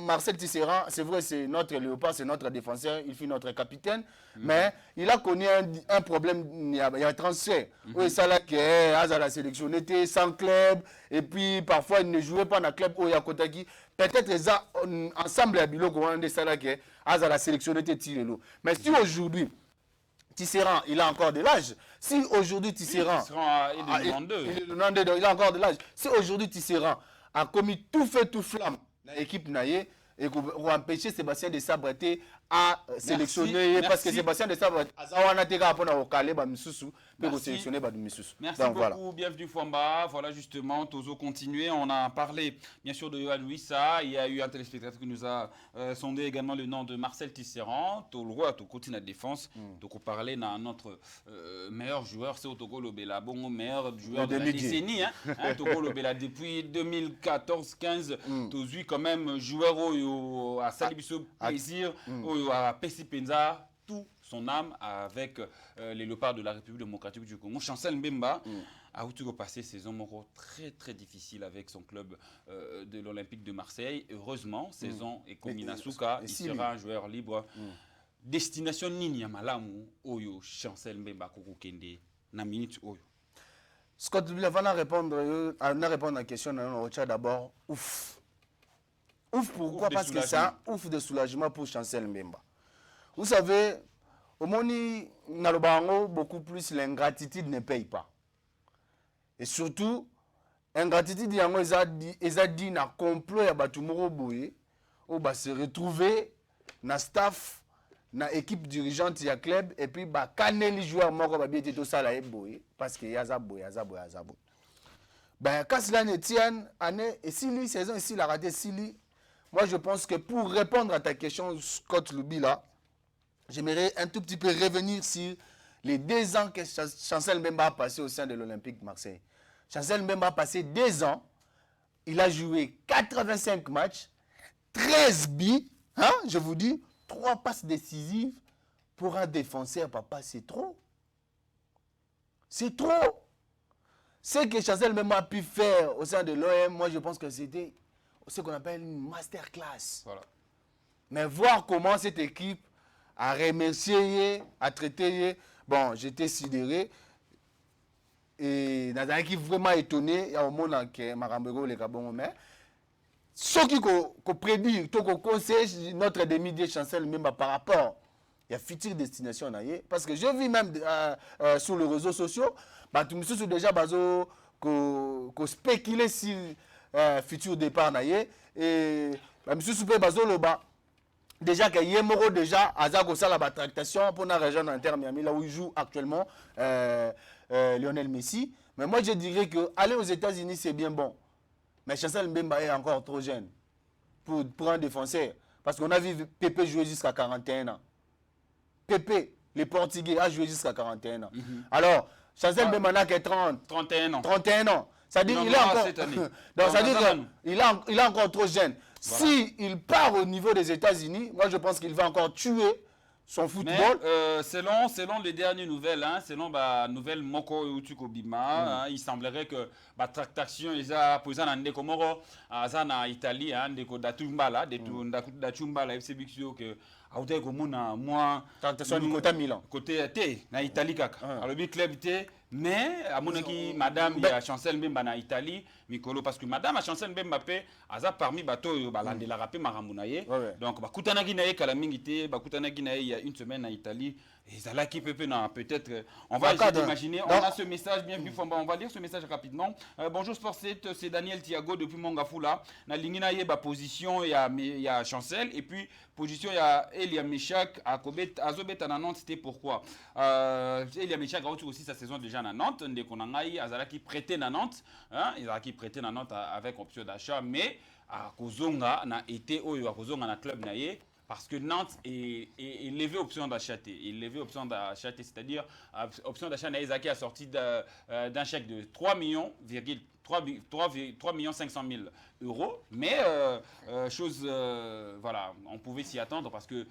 Marcel Tisserand, c'est vrai, c'est notre léopard, c'est notre défenseur, il fut notre capitaine, mais il a connu un problème, il y a un transfert. Oui, ça là, qu'il a sélectionné sans club, et puis parfois il ne jouait pas dans le club où il y a Kotaki. Peut-être qu'ils ensemble, il a sélectionné Tirelo. Mais si aujourd'hui, Tisserand, il a encore de l'âge. Si aujourd'hui Tisserand, il a encore de l'âge. Si aujourd'hui Tisserand a commis tout feu, tout flamme dans l'équipe naïe et pour empêcher Sébastien Desabre à sélectionner, parce que Sébastien Desabre a été capable de caler pour sélectionner Missous. Merci beaucoup, voilà. Bienvenue Fomba. Voilà justement, Tozo continuer. On a parlé bien sûr de Yohan Wissa. Il y a eu un téléspectateur qui nous a sondé également le nom de Marcel Tisserand. Tolro a tout côté la défense. Donc on parlait d'un notre meilleur joueur, c'est Otogo Lobela. Bon, meilleur joueur de la décennie. Otogo Lobela depuis 2014-15. Tozu quand même joueur à Salibiso plaisir, à Pessi Penza, tout son âme avec les léopards de la République démocratique du Congo. Chancel Mbemba a eu passé saison très très difficile avec son club de l'Olympique de Marseille. Heureusement, saison et Kominasuka, il sera un joueur libre. Destination Nini Malamu, Oyo, Chancel Mbemba Kokokende, na minute Oyo. Scott, avant de répondre à la question, on retient d'abord ouf. Ouf, pourquoi? Parce que ça, ouf de soulagement pour Chancel Mbemba. Vous savez, au Moni, beaucoup plus l'ingratitude ne paye pas. Et surtout, l'ingratitude, ils ont dit na complot ya batumoro boye, où va se retrouver na staff, na équipe dirigeante ya club, et puis bah caner les joueurs morts va bien tout ça là boye, parce que yaza boye. Ben quand cela ne tient, année et si la saison ici la raté Sili. Moi, je pense que pour répondre à ta question, Scott Loubi, là, j'aimerais un tout petit peu revenir sur les 2 ans que Chancel Mbemba a passé au sein de l'Olympique de Marseille. Chancel Mbemba a passé 2 ans. Il a joué 85 matchs, 13 buts, hein, je vous dis, 3 passes décisives pour un défenseur, papa, c'est trop. C'est trop. Ce que Chancel Mbemba a pu faire au sein de l'OM, moi, je pense que c'était ce qu'on appelle une masterclass. Voilà. Mais voir comment cette équipe a remercié, a traité, bon, j'étais sidéré. Et dans une équipe vraiment étonné, il y a un moment que Marambego les Gabon, mais ce qui prédit, qu'on conseille notre demi-dieu Chancel même par rapport à la future destination, parce que je vis même sur les réseaux sociaux, bah, tout le monde déjà qu'on spécule sur futur départ naïe et monsieur Soupé Bazoloba déjà que Yemoro déjà Azago ça la tractation pour la région inter Miami là où il joue actuellement Lionel Messi. Mais moi je dirais que aller aux États-Unis c'est bien bon, mais Chancel Mbemba est encore trop jeune pour un défenseur, parce qu'on a vu Pepe jouer jusqu'à 41 ans. Pepe, les Portugais, a joué jusqu'à 41 ans. Alors Chancel Mbemba n'a que 31 ans. Ça dit il est encore donc ça dit qu'il est encore trop jeune. S'il part au niveau des États-Unis, moi je pense qu'il va encore tuer son football. Mais selon les dernières nouvelles, hein, selon la nouvelle Moko Utuko Bima, il semblerait que la tractation est pour ça dans Komoro, en Italie, hein, de Tumbala, de Tumbala, FC Bixio que autant que moi, Tractation du côté Milan. Côté T, na Italie kaka. Alors le club T, mais à mon avis, Madame il y a Chancel Mbemba na Italie, Mikolo parce que Madame a Chancel Mbemba pe, aza parmi bateau balande la rapé Maramunaye. Donc ba kutana ginaye kala mingité, ba kutana ginaye il y a une semaine en Italie. Et ça là qui peut peut-être on va essayer d'imaginer. On a ce message bienvenue Famba, on va lire ce message rapidement. Bonjour Sport 7, c'est Daniel Thiago depuis Mongafula. Na lingina ye ba position il y a Chancel et puis position il y a Elia Meshak à Kobet Azobet à Nantes, c'était pourquoi Elia Meshak a aussi sa saison déjà à Nantes, Ndekonangai Azala qui prêtait à Nantes, hein, il a qui prêtait à Nantes avec option d'achat, mais à Kozonga n'a été au Kozonga na club naie. Parce que Nantes est levé option d'acheter. Il levé option d'acheter, c'est-à-dire option d'achat Naïzaki a sorti d'un chèque de 3 millions, 3 millions 500 000 euros. Mais voilà, on pouvait s'y attendre parce que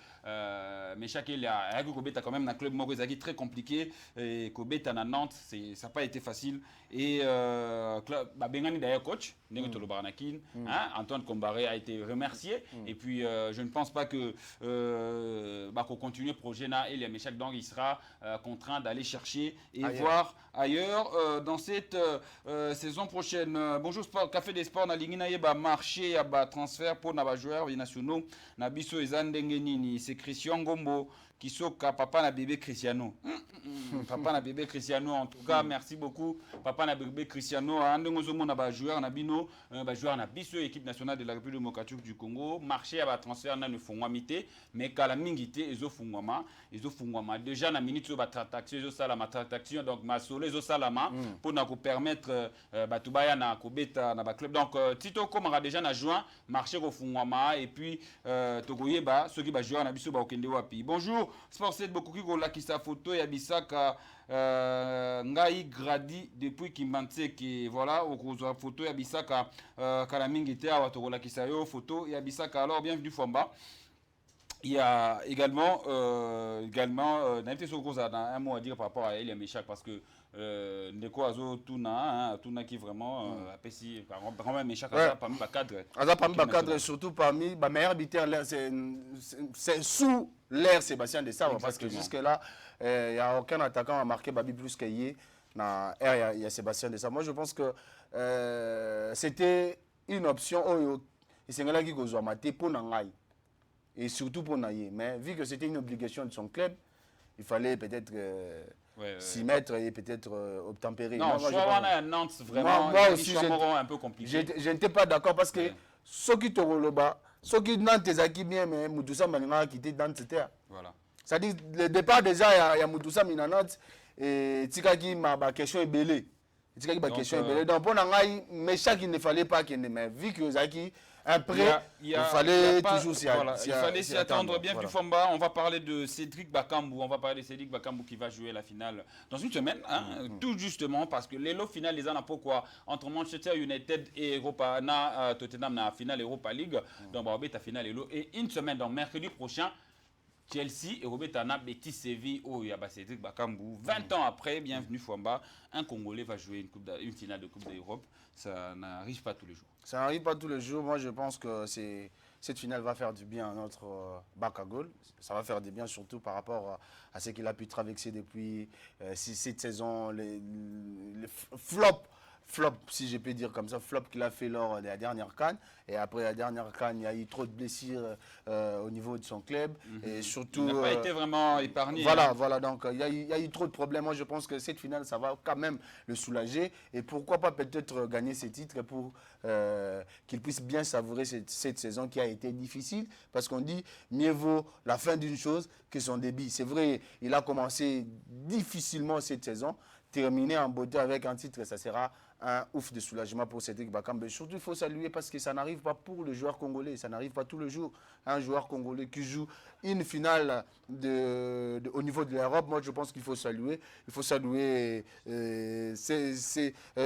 Meshak a quand même un club Mogozaki très compliqué. Et Kobet à Nantes, ça n'a pas été facile. Et Bengani d'ailleurs coach, Antoine Combaré a été remercié. Et puis je ne pense pas que qu'on continue le projet là et les Meshak, donc il sera contraint d'aller chercher et voir ailleurs dans cette saison prochaine. Bonjour Sport, Café des Sports, na lingina yeba marché ya ba transfert pour na joueurs nationaux na biso ezandengenini, c'est Christian Gombo qui soka papa na bébé Cristiano. Papa na bébé Cristiano, en tout cas merci beaucoup papa na bébé Cristiano andongo zomo na ba joueur na bino ba joueur na biso équipe nationale de la République démocratique du Congo, marché ya ba transfert na ne fongwamité mais kala mingité ezo fongwama déjà na minute ba transaction ezo sala ma transaction donc ma solo ezo salama pour na ko permettre batubaya na kobeta na ba club donc Tito Komara déjà na juin marché ko fongwama et puis tokoyeba ceux qui ba joueur na biso ba okende wapi. Bonjour Sport 7 bokoki ko lakisa photo ya bisaka ngai gradi depuis Kimbantseke voilà okozwa photo ya bisaka kala mingi te awa tokolakisa yo photo ya bisaka. Alors bienvenue Famba. Il y a également un mot à dire par rapport à Elia Meshak parce que Ndeko Azo Tuna qui vraiment apprécie vraiment Meshak parmi les cadres. Parmi les cadres, surtout parmi les meilleurs buteurs, c'est sous l'ère Sébastien Desabre parce que jusque-là, il n'y a aucun attaquant à marquer Babi plus qu'il y a Sébastien Desabre. Moi, je pense que c'était une option. Il s'est engagé pour Nangai. Et surtout pour Naye. Mais vu que c'était une obligation de son club, il fallait peut-être s'y mettre et peut-être obtempérer. Non, je vois à Nantes, vraiment, moi aussi, un peu compliqué. Je n'étais pas d'accord parce que ceux qui te relobent, ceux qui Nantes qui bien, mais Moutoussa Manina qui était dans cette terre. Voilà. C'est-à-dire, le départ déjà, il y a Moutoussa Nantes et Tikaki, ma question est belée. Donc, pour Nangaï, mais chaque il ne fallait pas qu'il ne mais vu que Zaki, après, il fallait toujours s'y attendre. Bien du Famba, on va parler de Cédric Bakambu. On va parler de Cédric Bakambu qui va jouer la finale dans une semaine. Hein, tout justement parce que les lots finales, les en a pourquoi entre Manchester United et Europa, Tottenham, na finale Europa League. Donc, on va finale et une semaine, donc mercredi prochain. Chelsea et Robetana Betis Séville au Cédric Bakambu. 20 ans après, bienvenue Famba, un Congolais va jouer une finale de Coupe d'Europe. Ça n'arrive pas tous les jours. Ça n'arrive pas tous les jours. Moi, je pense que cette finale va faire du bien à notre Bakagol. Ça va faire du bien surtout par rapport à ce qu'il a pu traverser depuis cette saison, les flop, si je peux dire comme ça, flop qu'il a fait lors de la dernière CAN. Et après la dernière CAN, il y a eu trop de blessures au niveau de son club. Et surtout, il n'a pas été vraiment épargné. Voilà, donc il y a eu trop de problèmes. Moi, je pense que cette finale, ça va quand même le soulager. Et pourquoi pas peut-être gagner ces titres pour qu'il puisse bien savourer cette saison qui a été difficile. Parce qu'on dit, mieux vaut la fin d'une chose que son début. C'est vrai, il a commencé difficilement cette saison. Terminer en beauté avec un titre, ça sera un ouf de soulagement pour Cédric Bakambu. Surtout, il faut saluer parce que ça n'arrive pas pour le joueur congolais. Ça n'arrive pas tous les jours. Un joueur congolais qui joue une finale au niveau de l'Europe, moi, je pense qu'il faut saluer. Il faut saluer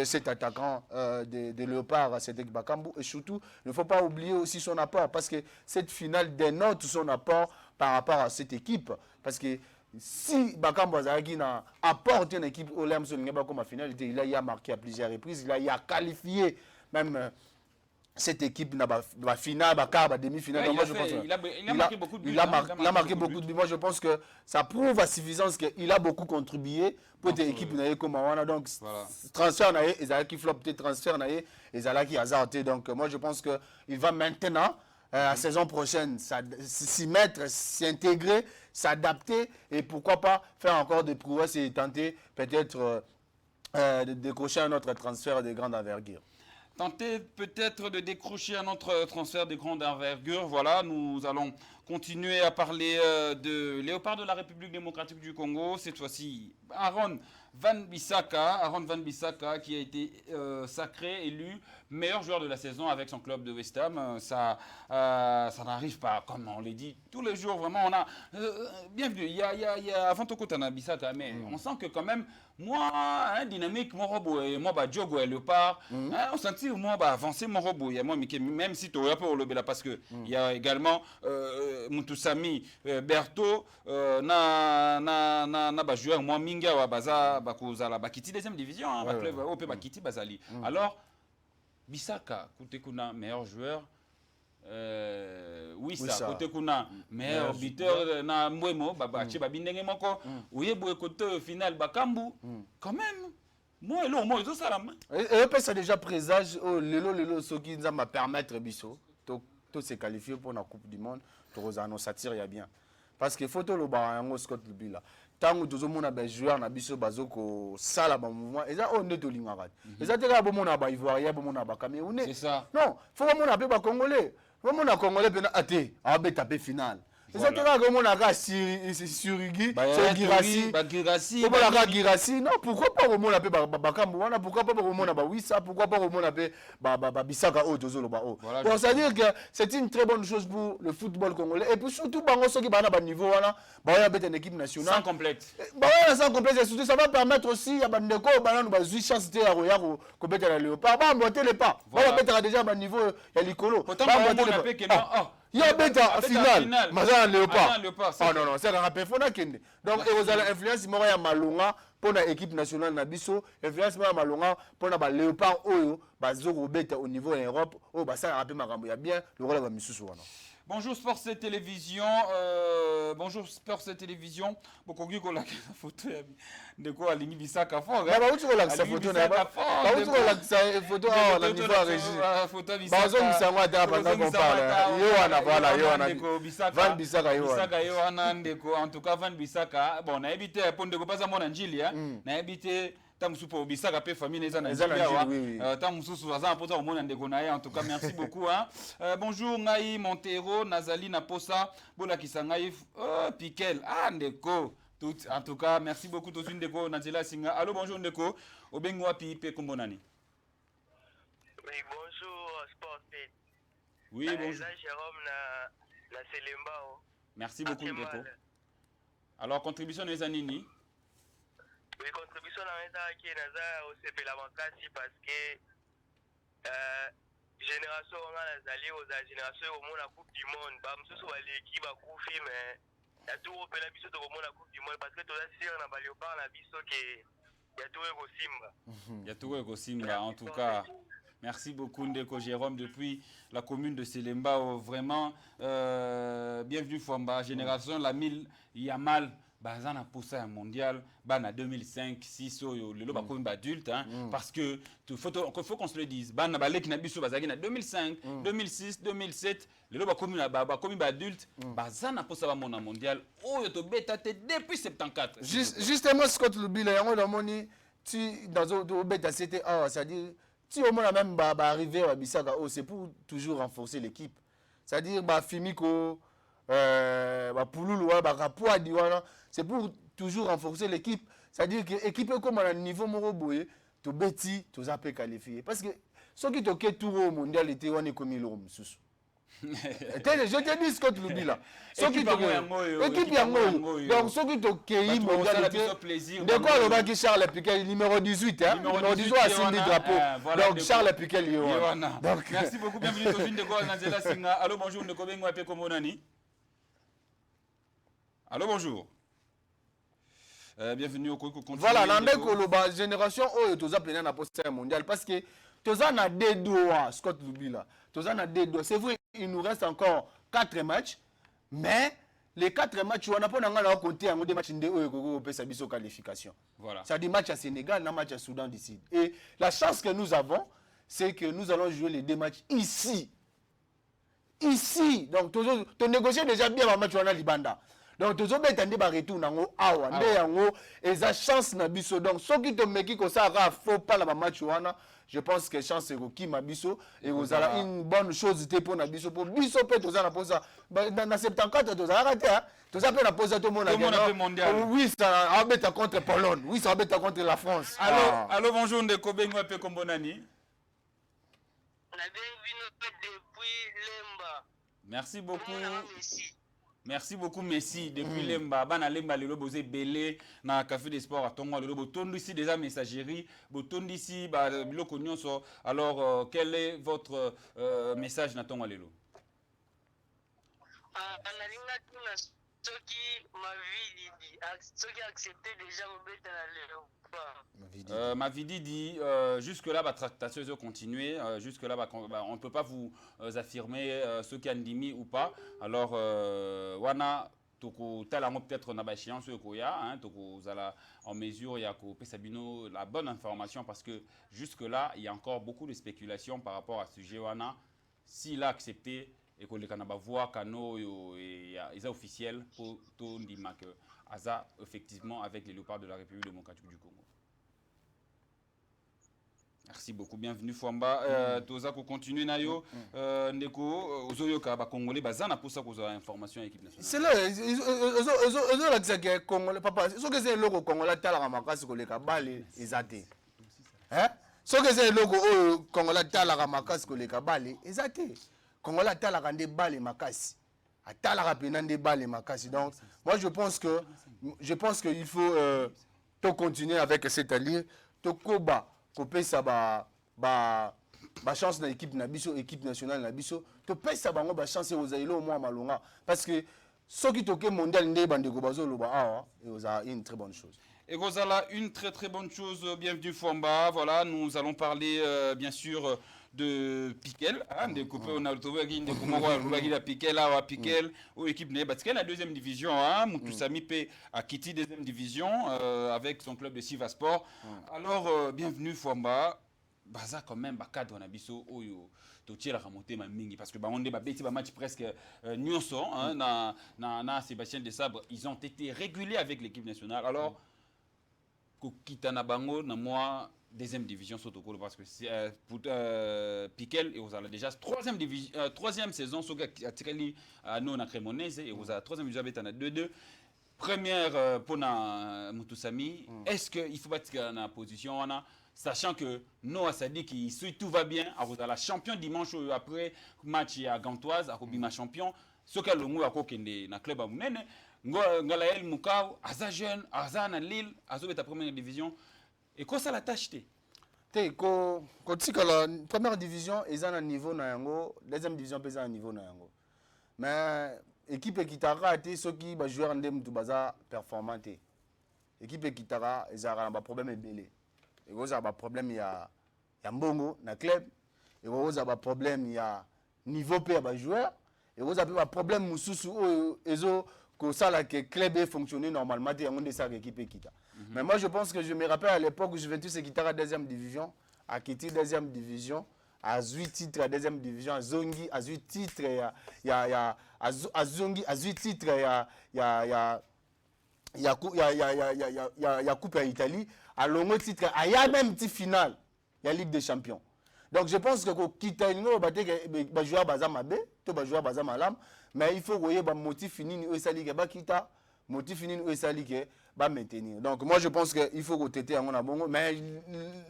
cet attaquant de Léopard, Cédric Bakambu. Et surtout, il ne faut pas oublier aussi son apport parce que cette finale dénote son apport par rapport à cette équipe. Parce que si Bakambu Azaraki apporte une équipe au LEM comme à finale, il a marqué à plusieurs reprises, il a qualifié même cette équipe dans la finale, la demi-finale. Il a marqué beaucoup de buts. Il a marqué beaucoup de buts. Moi, je pense que ça prouve à suffisance qu'il a beaucoup contribué pour cette équipe comme Awana. Donc, voilà. Transfert, Ezalaki flop, transfert, Ezalaki hasardé. Donc, moi, je pense qu'il va maintenant, la saison prochaine, s'y mettre, s'intégrer, s'adapter et pourquoi pas faire encore des prouesses et tenter peut-être de décrocher un autre transfert de grande envergure. Tenter peut-être de décrocher un autre transfert de grande envergure. Voilà, nous allons continuer à parler de Léopard de la République démocratique du Congo. Cette fois-ci, Aaron Van Bissaka qui a été sacré, élu meilleur joueur de la saison avec son club de West Ham. Ça n'arrive pas, comme on l'a dit, tous les jours. Vraiment, on a... bienvenue, il y a avant tout Kotana Bissaka, mais on sent que quand même, moi, dynamique, mon robot, et moi, Diogo et Léopard, on sentit moi, avancer mon robot. Moi, même si tu as pas le là parce que il y a également Mutusami, Berto, na joueur, moi, Minga, Wabaza, Bakozala, Bakiti, deuxième division, club, OP Bakiti, Bazali. Alors, Bissaka, Koutekuna, meilleur joueur. Oui, ça, côté kuna meilleur buteur na Mwemo, Babachi, Babindenge Moko, oui, côté final, Bakambu, quand même. Moi, moi, tout ça là. Et ça déjà présage, ce qui nous va permettre, Bisso, de se qualifier pour la Coupe du Monde, Torozano s'attire, il y a bien. Parce que faut le barango Scott Lubila. Tant que tout le monde a des joueurs, na biso bazoko sala ba mouvement, et ça on est au lingarat. Et ça tera bon mon aba ivoirien, bon mon aba camerounais. C'est ça. Non, faut mon aba ba congolais. Faut mon aba congolais pena até, a be taper finale. Et ça tera bon mon aba surigi, Girassi. Girassi. Non, pourquoi pas mon aba Bakambu, pourquoi pas mon aba Wissa, pourquoi pas mon aba Bissaka o tozolo ba o. Donc ça veut dire que c'est une très bonne chose pour le football congolais et puis surtout bango ceux qui ba na niveau wana, ba ya bête une équipe nationale. Sans complète. Bah ouais, sans complète, et surtout ça va permettre aussi à Bandeko, bah nous bah juste chance de Royaro, qu'on peut aller Léopard, bah monter les pas. Voilà, peut-être déjà à niveau il y a l'icolo. Pourtant bah monter les pas. Il y a bêta finale. Mazan Léopard. Ah non non, c'est un rappel fona kende. Donc et vous allez influence moi ya Malonga pour l'équipe nationale na biso, influence moi Malonga pour na Léopard oyo, bah zoro bêta au niveau en Europe, oh bah ça rappelle makambo ya bien le rôle va misusu wana. Bonjour Sports et Télévision. Bonjour Sports et Télévision. Bokogi ko la photo de quoi Alingi Bissaka fort. Bah où tu vois la photo na ba? Bah où tu vois la photo à la niveau à régie. Photo Bissaka. Bah zo misangwa ta pendant qu'on parle. Yo ana voilà, yo ana. Van Bissaka yo. Bissaka yo ana ndeko. En tout cas Van Bissaka, bon na évité pour ndeko pas mon Angili na évité Tamusupo Bissaka pe famille neza na Nzambia. Tamususu za poza au mona ndeko na en tout cas merci beaucoup bonjour Ngai Montero Nazali Naposa bola kisangai Piquel ndeko tout en tout cas merci beaucoup tous ndeko Nazela Singa. Allô bonjour ndeko obengo wapi pe kombonani. Oui bonjour Sportif. Oui bonjour. Jérôme na Selembao. Merci beaucoup ndeko. Alors contribution les anini. Oui, contribution dans les qui est au CP la makasi parce que génération on a les aux génération au monde la Coupe du Monde. Bah monsieur soit l'équipe à couper mais il y a tout au la biso au monde la Coupe du Monde parce que tout là si on a Léopard la biso que il y a tout au Simba. Il y a tout au Simba en tout cas. Merci beaucoup Ndeko Jérôme depuis la commune de Selemba. Vraiment bienvenue Fouamba génération la 1000 Yamal. Bazana poussé un mondial, bana 2005, 6 le loba comme adulte parce que faut qu'on se le dise. Bana balek na biso bazaki na 2005, 2006, 2007, le loba comme adulte, bazana poussé ba mona mondial. Oh to beta te depuis 74. Justement Scott Lubila yango la moni tu dans au beta c'était c'est-à-dire si au moins même ba arriver à Bissaka c'est pour toujours renforcer l'équipe. C'est-à-dire ba Fimiko Pouloulou, c'est pour toujours renforcer l'équipe. C'est-à-dire que l'équipe comme à un niveau Moroboé, to beti to za pe qualifié parce que ceux qui toquent tout au mondial était on est comme l'homme sous. Je te dis Scott Lubila. Équipe yango. Donc ceux qui toquent mondial de quoi le baki Charles Piquet numéro 18 hein. Numéro 18 à Cindy drapeau. Donc Charles Piquet Yohana. Donc merci beaucoup, bienvenue Tozine de quoi Nanzela Singa. Allô bonjour ne kobengo ape komonani. Allô bonjour. Bienvenue au Koko. Voilà, la génération oyo toza pena na poste mondial parce que toza na deux doigts Scott Lubila. Toza na deux doigts. C'est vrai, il nous reste encore 4 matchs, mais les 4 matchs on a pas ngala compter en des matchs ndé oyo koko pesa biso qualification. Voilà. Ça dit match à Sénégal, na match à Soudan du Sud. Et la chance que nous avons, c'est que nous allons jouer les 2 matchs ici. Ici. Donc tu négocies déjà bien le match on a Libanda. Donc tu as besoin de retour nango awa nde yango eza chance na biso donc soki to meki ko ça faut pas la match wana je pense que chance ko ki mabiso et vous avez une bonne chose te pour na biso pour biso pe to za na posa na 74 to za raté hein to za pe na posa to mona oui ça va mettre contre Pologne oui ça va mettre contre la France. Allô bonjour de Kobengo ape kombonani. Na bienvenue depuis Lemba. Merci beaucoup. Merci beaucoup Messi depuis Lemba bana Lemba lelo bozé belé na café des sports à Tongo lelo botondo ici déjà messagerie botondo ici ba biloko nyonso alors quel est votre message na Tongo lelo analinga tuna soki soki accepté déjà mobeta na lelo Mavidi dit jusque là la tractation va continuer jusque là on ne peut pas vous affirmer ce qui a ndimi ou pas alors wana toko talango peut-être na ba échéance koya hein toko zala en mesure ya ko pesabino la bonne information parce que jusque là il y a encore beaucoup de spéculations par rapport à ce sujet wana s'il a accepté et qu'on les kanaba voix kano et ils officiel pour tout ndima que Aza effectivement avec les léopards de la République démocratique du Congo. Merci beaucoup, bienvenue Fwamba. Toza ko continuer nayo ndeko ozoyoka ba congolais bazana pour ça koza information équipe nationale. C'est là ozo la tsaka congolais papa so que c'est logo congolais tala makasi ko leka bale ezate. Hein? So que c'est logo congolais tala makasi ko leka bale ezate. Congolais tala kande bale makasi. Atala rapena nde bale makasi. Donc moi je pense que il faut to continuer avec cette alliée to koba kopé ça ba chance na équipe na biso équipe nationale na biso to pesa bango ba chance aux aïlo au moins malonga parce que ceux qui toquent mondial ndé bandeko bazolo ba awa et vous a une très bonne chose. Et Rosala, une très très bonne chose, bienvenue Fwamba. Voilà, nous allons parler bien sûr de Piquel, hein, de couper on a trouvé de comment Piquel à Piquel ou équipe né parce qu'elle la deuxième division hein, Mutusami P a quitté deuxième division avec son club de Sivasport. Alors bienvenue Fwamba. Baza quand même cadre na biso oyo to tiela remonter ma mingi parce que ba on ba beti ba match presque nyonso hein, na Sébastien Desabre, ils ont été réguliers avec l'équipe nationale. Alors Kitana Bango, moi, deuxième division Sotokolo parce que c'est pour Piquel et vous avez déjà troisième saison sur Atikali non à Cremonese et vous avez troisième division avec 2-2. Première pour Mutusami. Est-ce qu'il faut battre la position sachant que Noah Sadi qui suit tout va bien, vous avez la champion dimanche après match à Gantoise à Kobima champion. Ce que le mot a kokende na club à Mounene. Ngalael Moukau, Aza jeune, Aza na Lille, Azo est ta première division. Et quoi ça la tâche te? Quand tu la première division, ils ont un niveau na yango, deuxième division ils ont un niveau na yango. Mais équipe qui t'a raté, ceux qui va jouer en dem tout baza performante. Équipe qui t'a ils ont un problème belé. Et vous avez un problème il y a mbongo na club. Et vous avez un problème il y a niveau pe ba joueur. Et vous avez un problème mususu ezo que ça là que club est fonctionné normalement et on est ça équipe qui t'a. Mais moi je pense que je me rappelle à l'époque où Juventus qui t'a deuxième division, a quitté deuxième division, à 8 titres à deuxième division, à Zongi à 8 titres à Zongi à 8 titres il y a coupe à Italie, à long titre, il y a même petit final, il y a Ligue des Champions. Donc je pense que quitte à jouer à Bazamabe, tu vas jouer à Bazamalam, mais il faut voir le motif fini où ça ligue, motif fini où ça ligue, va maintenir. Donc moi je pense qu'il faut roter en a bongo, mais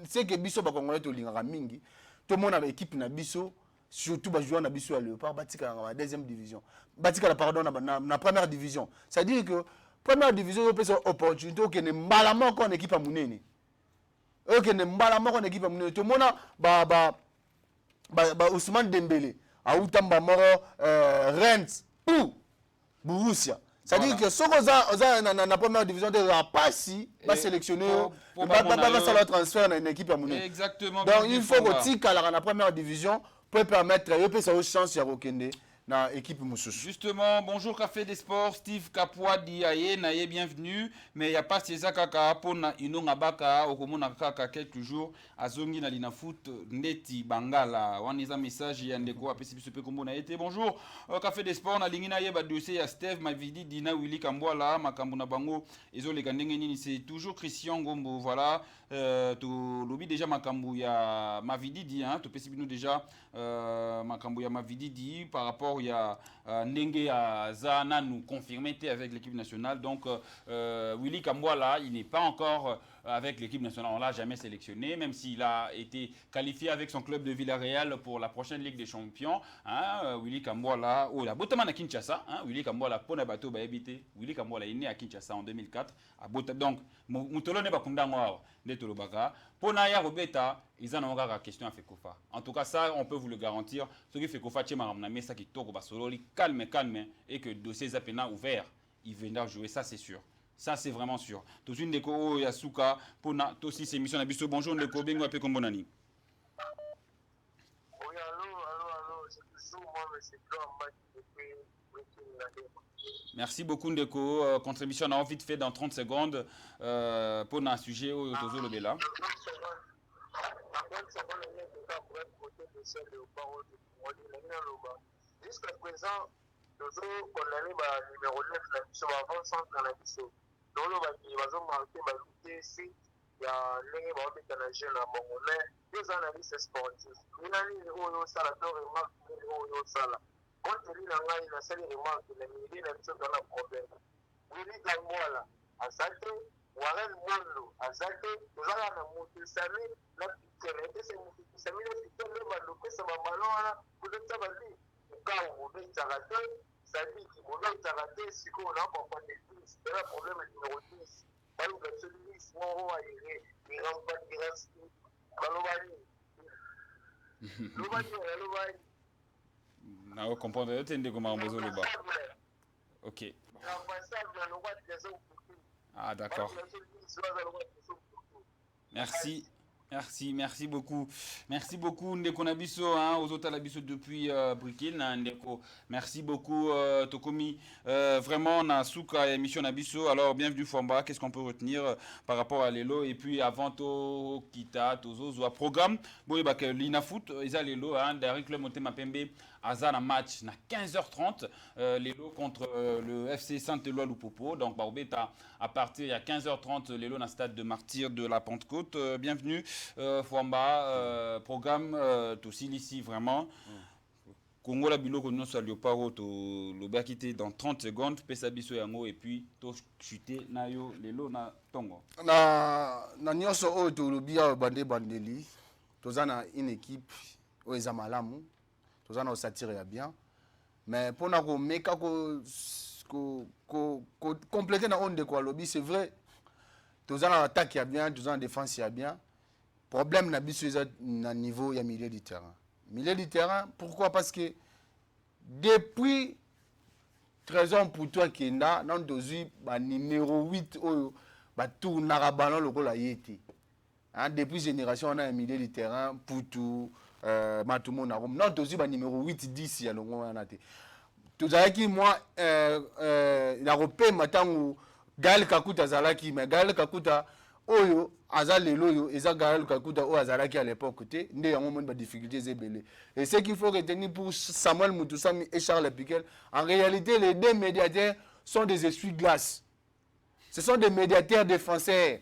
c'est que biso ba congolais to lingara mingi. Tout le monde a équipe na biso, surtout ba joueur na biso à Léopard, batika na deuxième division. Batika la pardon na première division. C'est-à-dire que première division on peut se opportunité que ne mbalama ko équipe à munene. OK ne mbalama ko équipe à munene. Tout le monde ba Ousmane Dembélé, a Outamba Moro Rennes ou Borussia. C'est-à-dire que si on a la première division, on va pas si va sélectionner, va faire le transfert dans une équipe à Mouné. Exactement. Donc il faut que tu à la première division pour permettre de chance à Rokende dans l'équipe Moussous. Justement, bonjour Café des Sports, Steve Kapwa Diaye, naye bienvenue. Mais il n'y a pas César Kaka pour Inonga Baka, Okomona Kaka quelques jours, Azongi Nalina Foot, Neti Bangala. On a un message, Yandeko, APCP Kombo na été. Bonjour Café des Sports, Nalingina Yeba dossier à Steve, Mavidi, Dina Willy Kambwala, Makambuna Bango, Ezo Legandengeni, c'est toujours Christian Gombo. Voilà, tu lobby déjà Makambu, ya Mavidi dit, tu peux nous déjà Makambu, ya Mavidi dit par rapport. Il y a Ndenge Zana nous confirmé avec l'équipe nationale. Donc Willy Kambwala, il n'est pas encore avec l'équipe nationale. On ne l'a jamais sélectionné, même s'il a été qualifié avec son club de Villarreal pour la prochaine Ligue des Champions. Willy Kambwala, oh la Botaman à Kinshasa. Willy Kambwala, Pona Bato Baebité. Willy Kambwala est né à Kinshasa en 2004. Donc, Moutolo n'est pas Kundangoa, Netolobaka. Pona ya Robeta, ils en ont encore la question à Fekofa. En tout cas, ça, on peut vous le garantir. Ce qui fait Fekofa, c'est que ça qui toque calme, et que le dossier Zapena ouvert, il viendra jouer, ça c'est sûr. Ça c'est vraiment sûr. Tout une déco Yasuka, Pona, aussi c'est émission Nabiso. Bonjour Ndeko, Bengo Ape Kombonani. Oui, allô, c'est toujours moi, mais c'est grand match depuis. Merci beaucoup Ndeko. Contribution on a envie de faire dans 30 secondes pour un sujet au Tozo Lobela. Jusqu'à présent, nous avons condamné le numéro 9 la mission avant centre dans la mission. Nous avons marqué ici, il y a un mécanisme à mon mais deux analystes sportifs. Il y a un salateur et marque un salaire. Quand il y a un salaire et marque, il y a un problème. Willy Gamboala, à Zate, Warren Mondo, à Zate, nous avons un Moutissami, la Piquette, c'est Moutissami, la Piquette, le Malouké, c'est ma ballon, vous êtes savali. Quand vous voulez s'arrêter, ça dit qu'il vous voulez s'arrêter, si vous n'avez pas de plus. C'est le problème numéro 10. Balou de celui qui s'en va aérer, il rentre pas, il reste. Balobani. Balobani. On comprend, tu es comment on besoin le bas. Ok. Ah d'accord. Merci beaucoup. Merci beaucoup Ndeko Nabiso, aux autres Nabiso depuis Brooklyn, Ndeko. Merci beaucoup Tokomi. Vraiment Nasuka émission Nabiso. Alors bienvenue Fomba. Qu'est-ce qu'on peut retenir par rapport à Lelo et puis avant to Kita Tozo Zoa programme. Bon bah que Lina Foot, ils a Lelo derrière Club Motema Pembe. Azan un match à 15h30, Lelo contre le FC Saint-Éloi Lupopo. Donc, à partir de 15h30, Lelo dans le stade de Martyrs de la Pentecôte. Bienvenue, Fouamba, programme aussi ici vraiment. Congo la bilo qu'on nous a Léoparo, le bas quitté dans 30 secondes, Pesabiso Yango et puis to chuté Nayo Lelo na Tongo. Na nyoso o to lobia bandeli. Tozana une équipe o ezamalamu. Tozana o satire bien. Mais pour na ko meka ko compléter na onde quoi lobby c'est vrai. Tozana attaque ya bien, tozana défense ya bien. Problème na biso na niveau ya milieu du terrain. Milieu du terrain, pourquoi? Parce que depuis 13 ans pour toi Kenda, dans dozu ba numéro 8 oyo ba tournara ballon lokola yeti. Depuis génération on a un milieu du terrain pour tout Matumo na Rome. Non dozu ba numéro 8 10 ya longo wana te. Tozalaki moi la repé matangu Gaël Kakuta zalaki mais Gaël Kakuta oyo azalelo yo eza Gaël Kakuta o azalaki à l'époque te ndé yango mon ba difficultés zebele. Et ce qu'il faut retenir pour Samuel Mutusami et Charles Piquel, en réalité les deux médiateurs sont des essuie-glaces. Ce sont des médiateurs défenseurs.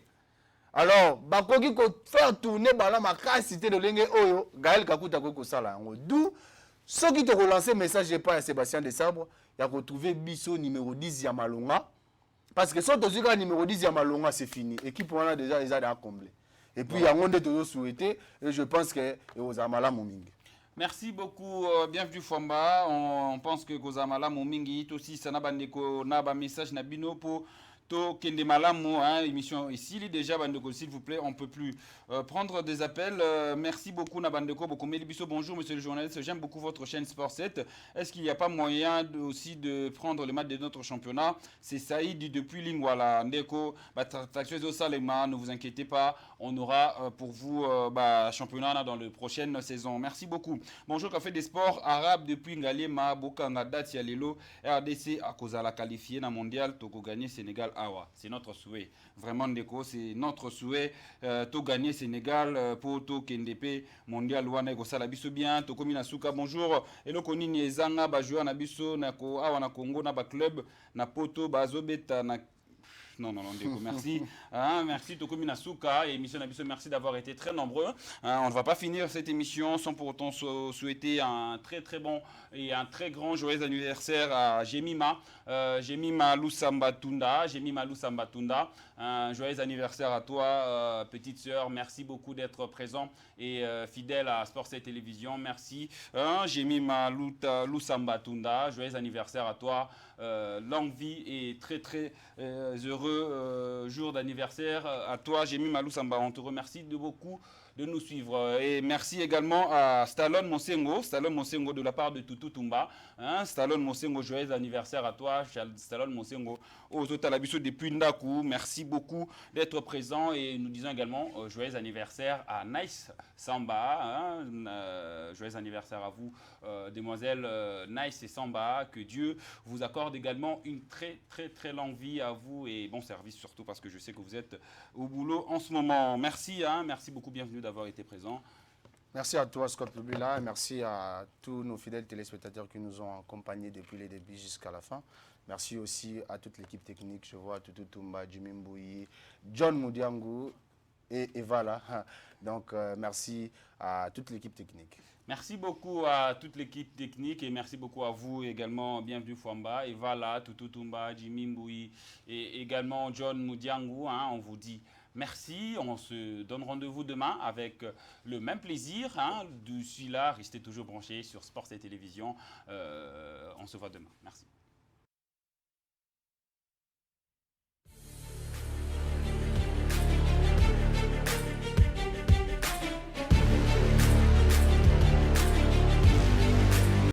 Alors, bakoki ko faire tourner bala makasité de lenge oyo Gaël Kakuta ko sala yango. D'où ceux qui te relancer message pas à Sébastien Desabre, il a retrouvé Bisso numéro 10 ya Malonga. Parce que si on a numéro 10, Yamalonga, c'est fini. L'équipe, on a déjà comblé. Et puis, il y a un monde de souhaité. Et je pense que Ozamala Mouming. Merci beaucoup, bienvenue Famba. On pense que Kozamala Momingi aussi Sanabandeko Naba message Nabino pour to Kende Malamu, hein, émission ici. Déjà, Bandeko, s'il vous plaît, on ne peut plus prendre des appels. Merci beaucoup, Nabandeko. Beaucoup Mélibiso, bonjour, monsieur le journaliste. J'aime beaucoup votre chaîne Sport 7. Est-ce qu'il n'y a pas moyen aussi de prendre le match de notre championnat? C'est Saïd depuis Lingwala. Ndeko, Salema, ne vous inquiétez pas. On aura pour vous championnat dans la prochaine saison. Merci beaucoup. Bonjour, Café des Sports Arabes depuis Ngalema, Bokanga, Datia Lelo, RDC, à cause de la qualifiée dans mondial, Togo gagné Sénégal. C'est notre souhait. Vraiment, Ndeko, c'est notre souhait. To gagner Sénégal pour to KNDP mondial. Wana ko sala biso bien. To komi na suka. Bonjour. Elo koni ni ezanga ba joueur na biso na ko awa na Congo na ba club na poto ba zobeta na. Non, Ndeko, merci. Merci, Tokomi Nasuka et émission Nabiso, merci d'avoir été très nombreux. On ne va pas finir cette émission sans pour autant souhaiter un très très bon et un très grand joyeux anniversaire à Jemima. Jemima Lusamba Tunda. Joyeux anniversaire à toi, petite sœur. Merci beaucoup d'être présent et fidèle à Sport 7 Télévision. Merci. Jemima Lusamba Tunda. Joyeux anniversaire à toi. Longue vie et très très heureux jour d'anniversaire à toi, Jémi Malou Samba. On te remercie de beaucoup de nous suivre. Et merci également à Stallone Monsengo de la part de Toutou Tumba. Stallone Monsengo, joyeux anniversaire à toi, Stallone Monsengo. Au total, depuis Ndaku, merci beaucoup d'être présent et nous disons également joyeux anniversaire à Nice Samba. Joyeux anniversaire à vous, demoiselles Nice et Samba. Que Dieu vous accorde également une très très très longue vie à vous et bon service surtout parce que je sais que vous êtes au boulot en ce moment. Merci, merci beaucoup, bienvenue d'avoir été présent. Merci à toi, Scott Lubila, et merci à tous nos fidèles téléspectateurs qui nous ont accompagnés depuis les débuts jusqu'à la fin. Merci aussi à toute l'équipe technique, je vois Toutou Tumba, Jimmy Mbouyi, John Moudiangou et Eva là. Donc merci à toute l'équipe technique. Merci beaucoup à toute l'équipe technique et merci beaucoup à vous également. Bienvenue Famba, Eva là, Toutou Tumba, Jimmy Mbouyi et également John Moudiangou. On vous dit merci. On se donne rendez-vous demain avec le même plaisir. D'ici là, restez toujours branchés sur Sport et Télévision. On se voit demain. Merci.